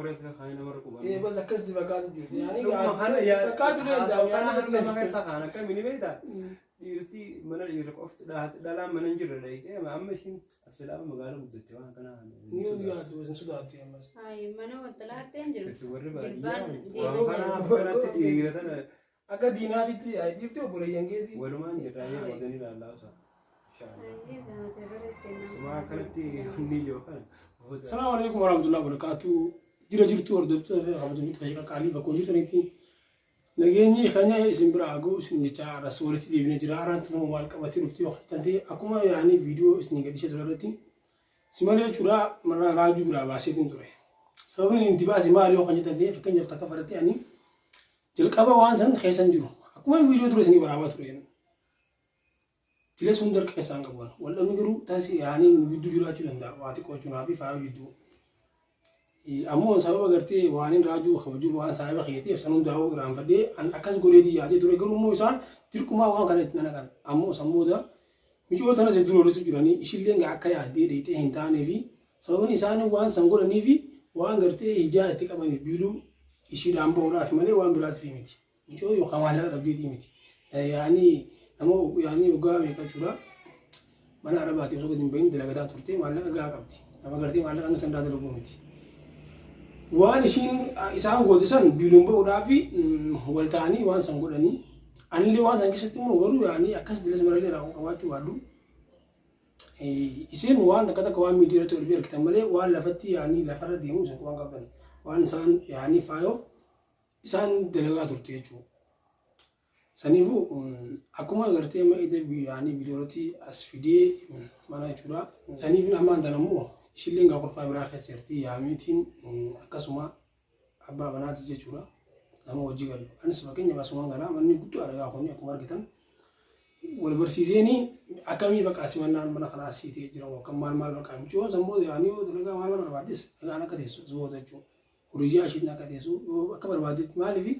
قريت لك هاي نمر كوبا إيه بس أكست بقعد جيت يعني ما خلا يا بقعد جيت دام أنا يعني ما كان سخانة كم مني بيتا يرتي من يرك أفت لا من نجر ليت ما أمشين السلام مقالة بدتي وأنا كنا نيويورك وزن سوداتي بس هاي ما وطلعت تنجر تسوي ربع جلبان وأنا كنا تيجي أكا ديناتي تي أي ديبتي وبري ينجدي ولو ما نجر يا ودني لا لا صح ما كانت نيجو كان السلام عليكم ورحمة الله وبركاته جرا جرتو وردبتو في خمسة فيك كالي بكون جرتنيتي نجيني خنيا اسم براغو سنجتا رسولتي دي بنجرا رانت مو مالك واتي رفتي وقت تنتي أكما يعني فيديو سنجا ديشة دولارتي سمالي شورا مرة راجو برا باسيتين تروي سببني انتباه سمالي وخنيا تنتي فكان جبت كفرتي يعني جلك أبا وانسان خيسان جو أكما فيديو تروي سنجي برا باتروي تلا سندر كيسان كبون ولا نقولوا تاسي يعني فيديو جراتي لندا واتي كوچنا بي فاو فيديو أمو سبب أقرتي وانين راجو خبجو وان سايبه خيتي فسنون داو غرام فدي أن أكاس غوليدي يادي توري غرو موسان تركما وان كانت نانا كان أمو سمودا ميجو تنا سدور رسول جراني إشيلين غاكا يادي ديته هنتاني في سبب نساني وان سانغولا نيفي وان غرتي هجا تكمل بيلو إشيل أمبورا في ملي وان بلاد في ميتي ميجو يو خمالة ربيتي ميتي يعني أمو يعني وقامي كجورا mana arabati so godin bayin dalagada turte malla ga qabti ama garti malla an sanda dalagu miti waan shin isaan godisan bilumba udafi waltani waan san godani anli waan san kishati mo waru yani akas dilas marale ra ko wachu wadu isin waan takata ko mi diratu albir kitamale waan lafati yani la faradi mu san waan qabdan waan san yani fayo isan dalaga turte chu سنيفو أكما غرتي ما إذا يعني بيدورتي أسفيدي ما نجورا سنيفو أمان دنمو شيلين غاكور فايبرا خسرتي ياميتين أكاسوما أبا بنات جورا أما وجيغل أنا سبكين يبقى سوما غرا مني قطو على غاكوني أكما ركتان والبرسيزيني أكامي بقى أسمانا من خلاص يتي جرا وكمال مال بقى مجوا زمبو يعني ودلقا مال مال بعدس أنا كتيسو زود جو ورجع شيء كتيسو أكبر بعدت مالي في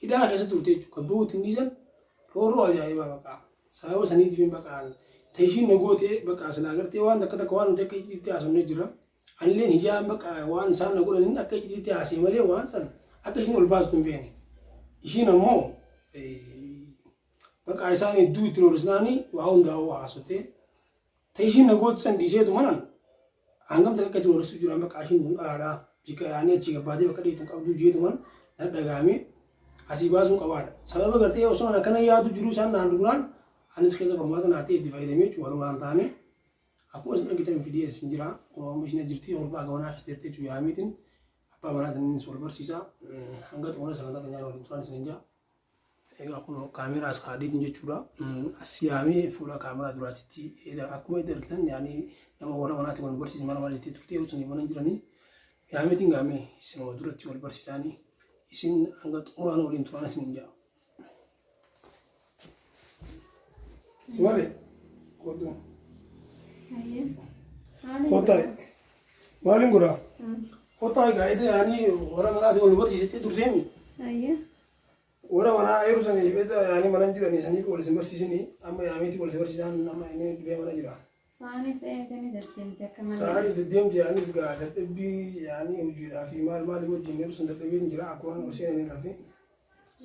هدا خسر تورتيجو كبوت نيزن رورو أجايبا بقى سايو سنيد فين بقى تيشين نقوتي بقى سلاغرتي وان دكتا كوان تكي تي اسون نجرا ان لين هجام بقى وان سان نقول ان اكي تي اسي ملي وان سان اكيشين الباز تم فيني يشين مو بقى ايساني دو ترورسناني واون داو اسوتي تيشين نقوت سن ديسيتو منن انغام تكي تورسو جرا بقى عشان على بيكا يعني تشي بادي بقى دي تنقبدو جيتو من ندغامي أسيبازو كواد سبب أقرتي أوصلنا أنا كنا يادو جلوس أنا عندنا أنا سكيزا برمادا ناتي دفاعي دميج وهرو عنداني أكو أصلا كتير من فيديو سنجرا ومش نجرتي وربع كمان خسرتي شو ياميتين أبا بنات من سولبر سيسا هنگات وانا سلطة كنيا لو لنتوان سنجا إيه أكو كاميرا أسخادي تنجي شورا أسيامي فولا كاميرا دراتي إذا أكو ما يدركن يعني لما ورا وانا تكون برسيس ما نمالي تي أوصلني وانا نجراني ياميتين كامي سنو دراتي والبرسيساني isin angkat orang ulin tuanas ninja. Simale, kodo. Aye. Kotai. Malin gura. Kotai gaya itu yani orang mana tu luar di situ tersemi. Aye. Orang mana air sana itu yani mana jira ni sani kalau sembar sini, amma yami tu kalau sembar sini nama ini dua mana jira. Sani saya tadi datang cakap Sani datang yani segala tapi yani ujira fi mal itu jenis sendiri tapi jira aku an usia ini rafi.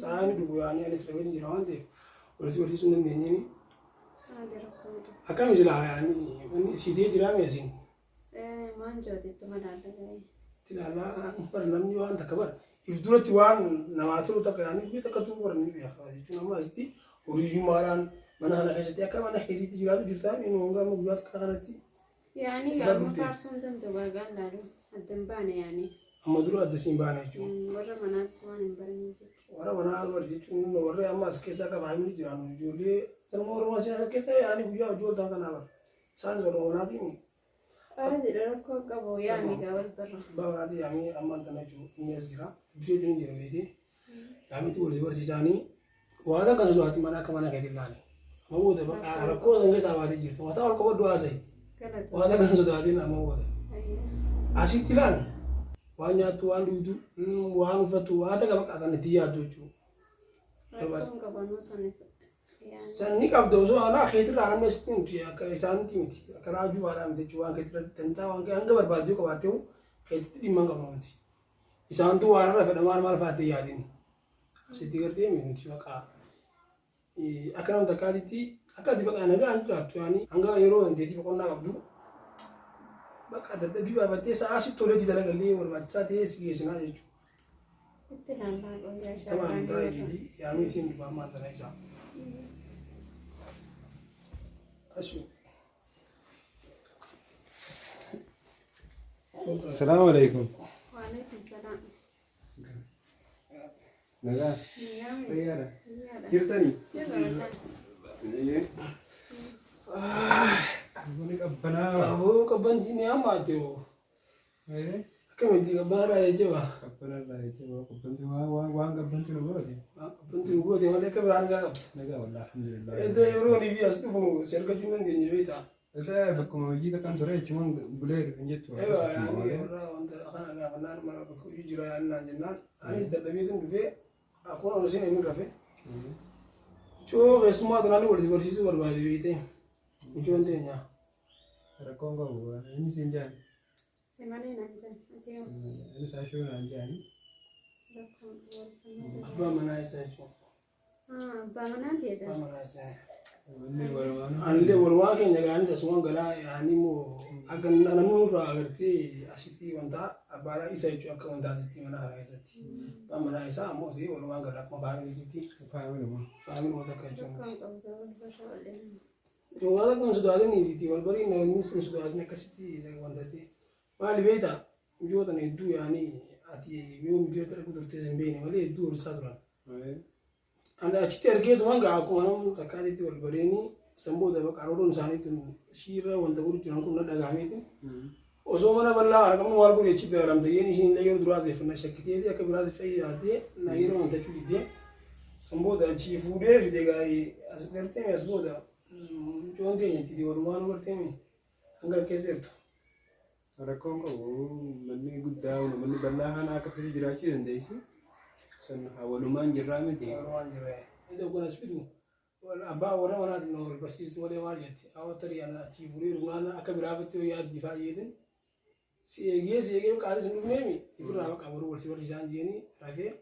Sani dulu yani ini sebagai jira ande. Kalau sembar sini ni. Akan misalnya yani sidi jira mesin. Manjot itu mana ada gay. Tidak lah, pernah jualan tak kabar. Ifdura tuan nama tu tak yani kita katu orang ni biasa. Jadi nama itu original mana hana kasih tiap mana hiri jira tu jurta ini enggak mau buat kakanati. Yani kalau parsun tentu bagan lalu ada bane yani. Amaduru ada simbana itu. Orang mana semua nimbar ni. Orang mana alwar itu orang amas kisah kabar ini jalan juli. Terus orang masih kisah yani jual tangkan alwar. San orang mana tu ni. Ada di dalam kau kau yani kau berapa. Bawa nanti kami aman tanah ju ini segera. Bisa jadi jalan ini. Kami tu bersih jani. Wada kan sudah hati mana kemana kayak dilani. Mau deh, aku enggak sama dia gitu. Mata orang kau dua sih. Wada kan sudah hati nama wada. Asyik tilan. Wanya tuan dulu, wang fatu. Ada kan akan dia tu ju. Sani kabdo so ana khaytir aram nestin tiya ka isan timiti karaju aram te juan khaytir tenta wan ka anga barbadu ka wateu khaytir dimang ka monti isaantu waan irra fedhamaan maal fa'aatti yaadin asitti gartee nuti maqaa akka nama takkaatitti akka ati baqaa nagaa hin jiraattu yaani hanga yeroo dandeetii boqonnaa qabdu bakka dadhabbii baafattee sa'aa sitti toleetti dalagallee barbaachisaa ta'ee si geessinaa jechuudha. Itti laalaa qoyyaa Tamaan taa'ee yaamitiin dhufaamaa tana isaa. Asu. السلام عليكم. وعليكم السلام. نجاح. نعم. ريالة. ريالة. كيرتني. يلا. إيه. أقولك أبنا. Aboo qabbantiin hammaate hoo. إيه. Akkamitti qabbana irraa jajjaba. Kabbana irraa jechuudha. Kabbanti waan kabbanti nu goote. Qabbantiin goote malee akka biraan gaa qabda. Nagaa walaa alhamdulillah. Iddoo yeroo ni biyyaas dhufu si argachuu hin dandeenye beektaa. Isa bakkuma hojii takkaan ture jechuun bulee dhufin jechuudha. Eegaa yaani warra wanta kana gaafannaan mana bakka hojii jira yaannaan jennaan anis dadhabeetiin dhufee akkuma hojiin inni rafe. Coo keessummaa tunaanii wal si barsiisuu barbaade beekte. Ijoon teenyaa. Rakkoon qabu inni siin jaan. Semanii naan jaan. Atiyo. Inni saashuu naan jaan. Rakkoon wal Abbaa manaa isaa jechuudha. abbaa manaa teedha. Abbaa manaa isaa. Inni walumaan. Anillee walumaa keenya gaanii tasuma galaa yaani immoo akka namni nurraa agartee asitti wanta abbaa isaa jechuudha akka wantaatitti mana haraa keessatti. Abbaa manaa isaa ammoo walumaa galaa akkuma faamiliititti. Faamilii wanta akka jechuudha. Rakkoon qabda wal basha waliin. Waan kun sodaataniiti wal barii namni sun sodaatin akkasitti wanta ta'e. Maali beektaa mijoota hedduu yaani ati yoo mijoota dhaqu turtee hin beekne malee hedduu horisaa turan. Anda achitti argeetumaan gaa akkuma namni takkaatitti wal bareeni sanboota bakka arooroon isaaniitiin shiirra wanta godhu jiran kun na dhagaameetiin. Osoo mana bal'aa argamu maal godhe achitti daramte yeen ishiin illee yeroo duraatiif na shakkiteeti akka biraatti fayyadaatee na yeroo wanta cuuditee sanboota achii fuudhee fide gaa'ee as gartee as booda Joon keenyatti walumaan gartee hanga keessa jirtu. Rakkoon qabu manni guddaa manni bal'aa kana akka fedhii jiraachuu dandeessu. San walumaan jirraa miti. Walumaan jirraa. Iddoo kun as fidu abbaa warra manaatiin wal barsiisu malee maal jetti awwa tarii achii fuudhee dhugnaan akka biraafatti yoo yaaddi faayyeetin si eegee qaalis hin dhufneemi ifirraa baqa warra wal si barsiisan jeenii rafee.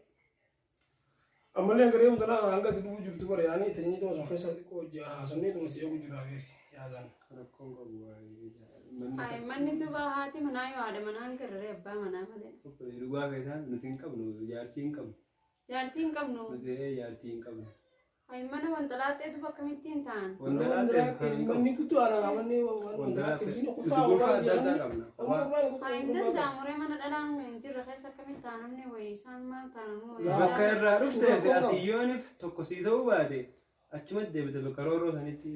Ammallee garee hundanaa hanga dhufu jirtu bara yaani teenyee tuma sun keessa xiqqoo haasonnee tuma si eegu jirraa yaadan. Rakkoon qabu Ay manni duba haati manaa yoo haadha manaa hin garree abbaa manaa malee. dhugaa feetaan nuti hin qabnu jaartii hin qabnu. Jaartii hin qabnu. Nuti jaartii hin qabnu. Ay mana wanta laattee duba akkamittiin ta'an. Wanta laattee manni guddoo haala manni wanta laattee biyyi kutaa waa adda qabna. Ay hin danda'amuree mana dhalaan hin jirre keessa akkamitti ta'an namni wayii isaan maal ta'an ammoo. Bakka irraa dhufte asiyyooniif tokko sii ta'uu baate achumatti deebite bakka rooroo sanitti.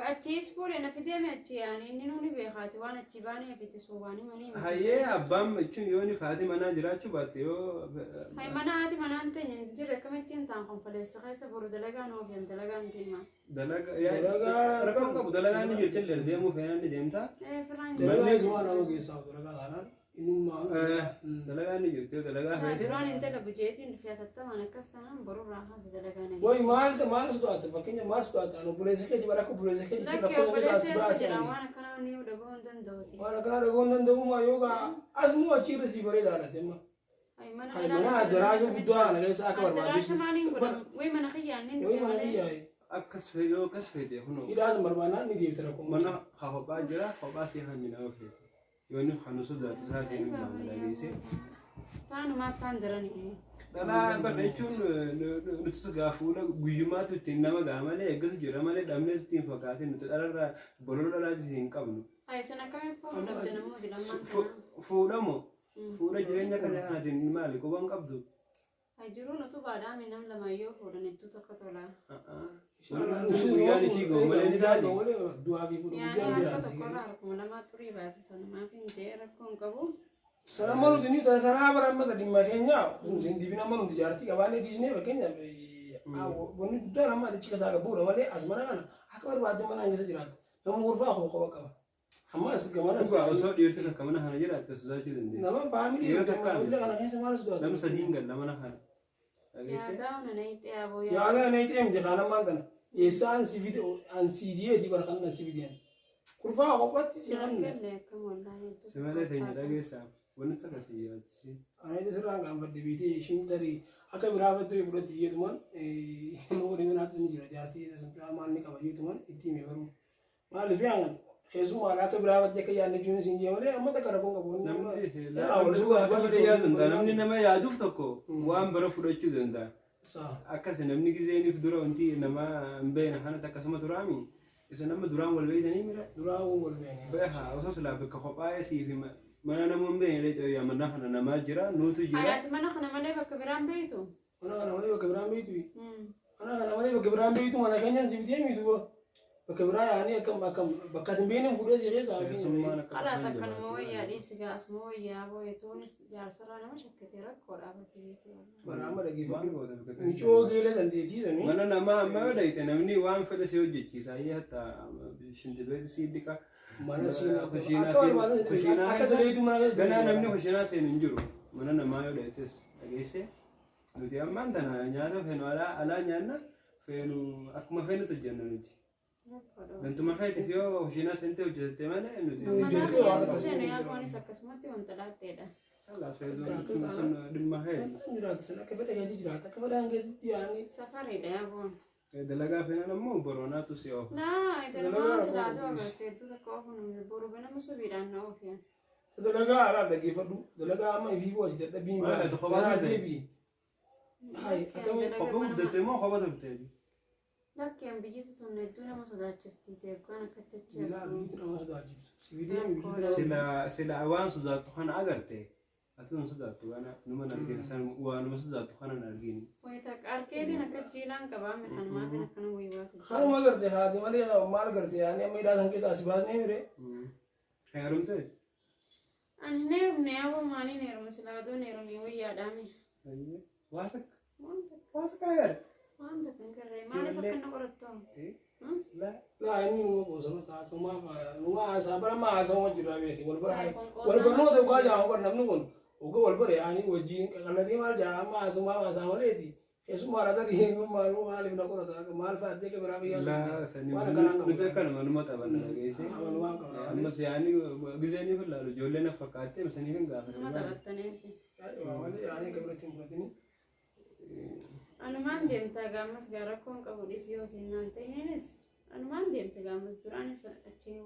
Achiis fuudhee na fidee achi yaani inni nuuni beekaati waan achi baanee fite suubaanii manii. Hayyee abbaan jechuun yooni haati manaa jiraachuu baatte yoo. Hay mana haati manaan ta'e jirre akkamittiin ta'an konfaleessa keessa boru dalagaan oofiyan dalagaan deema. Dalagaa rakkoon qabu dalagaan ni jirti illee deemuu feenaan ni deemtaa. Dalagaa sumaa nama keessaa dalagaa taanaan innummaa. Dalagaan ni jirti dalagaa feete. Duraan hin dalagu jeetiin dhufee tattamaan akkas taanaan boru raafaas dalagaan. Woy maal sodaata fakkeenya maal sodaata anu buleessa keeti bara akka buleessa keeti lakkee buleessa jedha waan akkanaa ni dhagoo hin danda'uti. Waan akkanaa dhagoo hin danda'u maa yookaan asuma achiirra si bareedaa laate ma. Hay mana addaraasha guddaa kana keessa akka barbaadu. Addaraasha maaliin godhamu? Way mana kiyyaan ni dhufe malee. Way mana kiyyaa. Akkas feete kunoo. Hidhaas barbaadnaan ni deebite rakkoo. Mana kophaa jira kophaa si hanni nama feete. Yoonni kan sodaatu isaatiin hin maamalageesse. Taanumaa taan daranii. Dhalaa barra jechuun nuti gaafuudha guyyummaatu ittiin nama gaamalee eeggas jira malee dhabnees ittiin fakkaatiin nuti dhalarraa bolola dhalaas hin qabnu. Ayisan akkamiin fuudhu dhabde namooti lammaan sana. Fuudhamoo fuudha jireenya akka kanaatiin maali quban qabdu. Jiruun utuu baadhaami nam lamayyoo fuudhan hedduu tokko tola. Guyyaan ishii goomalee ni taati. Yaani harka tokkorraa harkuma lamaa xurii baasisan maaf hin jee rakkoon qabu. Selama nuti ni tasaraa beramata di makanya, sindi bina manu di jarti kabane di sini makanya, bonni guddaa nama ada cika saga bura malee asmana kana akka barbaadde mana hanga jiraat nama gurfaa koo qaba qaba amma as gamana osoo dhiirti takka mana kana jiraatte sodaachuu dandeessu nama faamilii yeroo takka kana keessa maal sodaatu nama sadiin galla mana kana yaadaawna nayixe aboo yaada nayixe miti kana maantana eessa an siidiyee bara kana siidiyeen gurfaa qophatti si kanne simalee teenya dhageessaa wanti akkasii yaadachisi. Ani desirraan kan fadde biitee ishiin tarii akka biraa fattoo fudhatti jedhuman nama waliin minaatis ni jira jaartii samtaa maal ni qaba jedhuman itti hime garuu maaliif yaangan keessumaa akka biraa fattee akka yaadne jiruun siin jee malee amma takka rakkoon qabu namni nama yaaduuf tokko waan bara fudhachuu danda'a. Akkas namni gizeeniif dura wanti nama hin beekne kanatti akkasuma turaami isa nama duraan wal beeytanii mira duraan wal beekne beekaa osoo silaa bakka kophaa'ee siif mana nama hin beekne ta'ee mana kana namaa jira nuutu jira. Ayaati mana kana malee bakka biraan beeytu. Mana kana malee bakka biraan beeytu. Mana kana malee bakka biraan beeytu mana keenyaan si bitee miitu bakka biraa yaa'anii akkam bakka hin beekne fuudhee si keessa hafiin. Qalaas akkanuma wayyaa dhiisigaa asuma wayyaa booyetuunis jaarsarraa nama shakkatee rakkoodhaa bakkeetti. Baraama dhageeffatu. Michoo geelee dandeettiisanii. Mana namaa amma yoo dhayite namni waan fedhe si hojjechiisa ayyee hatta shintibeeti si dhiqa. Mana siinaa ganaa namni kushiinaa seenu hin jiru mana namaa yoo dhayites dhageesse nuti ammaan tana nyaata feenu alaa nyaanna feenu akkuma feenutu hojjenna nuti. Gantuma keetiif yoo kushiinaa seentee hojjetatte malee nuti. Mana seenu yaakuunis akkasumatti wanta laatteedha. Dhimma keeti. Akka fedha keetii jiraata akka fedhaan keetitti yaa'anii. Safariidha yaakuun. Dalagaa feenan ammoo boronaatu si oofa. Naa dalagaa silaatu agarteettu takka oofuun boru ganama subiidhaan na oofiyan. Dalagaa alaa dhaggeeffadhu dalagaa amma ifii booti dadhabbiin baay'ee deebii. Kophee guddattee moo kophee turteeti? Lakkeen biyyatti tun hedduu nama sodaachifti teekkaan akka jecha. Silaa biyyatti nama sodaachiftu. Sibiideen biyyatti sila waan sodaattu kana agarte. Ati nama sodaattu kana numa arginu san waan nama sodaattu kana arginu. Wayita arkeetiin akka jiilaan qabaa midhaan maafin akkana wayyaatu. Kanuma agarte haati malee maal agarte yaani amma hidhaa san keessaa si baasnee mire. Heerumtee? Ani neerumne yaaboo maanii neerume silaadoo neerumne wayyaadhaame. Waasa kana garte? Wanta kan garee maaliif akkana qorattu? Laa inni numa boosama numa haasabara maa haasama jirraa beeki wal barnoota ugaa jaamu bar namni kun uga wal bare yaani wajjin qalladii maal jaa amma haasama maleeti keessumaa laga dhiyeenya maaliif na qorata maal fa'addee ka biraa biyyaa nuti akkanuma numa taphanna dhageesse ammas yaani gizeeniif ilaalu ijoollee na fakkaattee misanii kan gaafatan. Numa taphattaneesi. Yaani ka biratti hin fudhatini. Anumaan deemtaa gaammas gaa rakkoon qabu dhis yoo siinaan ta'eenis anumaan deemte gaammas duraanis achi